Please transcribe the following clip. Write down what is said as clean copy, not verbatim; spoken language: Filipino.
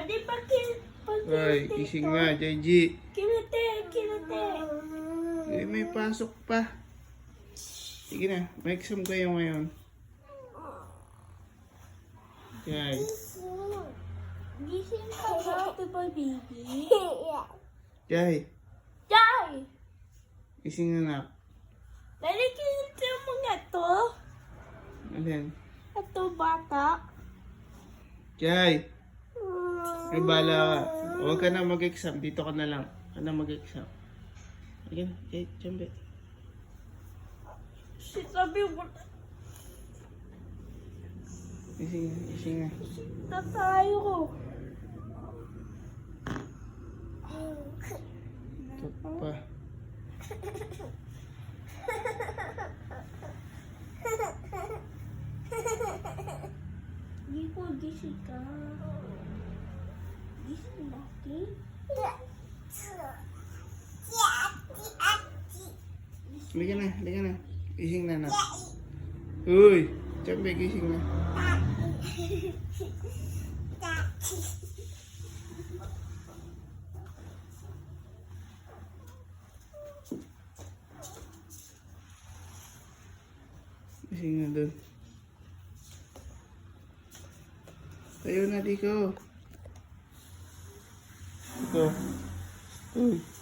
Adi pa Ay, gising nga, JG. Kilite. May pasok pa. Sige na, may exam kayo ngayon. Jai. Gising ka ba, diba, baby? Jai, Jai! gising na. Dali kilite mo nga to. Alin? Ito, bata. Jai, may bala ka. Huwag ka na mag-exam. Dito ka na lang. Huwag ka na mag-exam. Sige na, Jai, jambe. Sabi mo, Gising na. na tayo. Ito pa. Hindi ko gising ka. Gising natin. Halika na. Gising na. Uy, jambe, gising na. Gising na doon. Tayo na, Diko. Diko. Uy.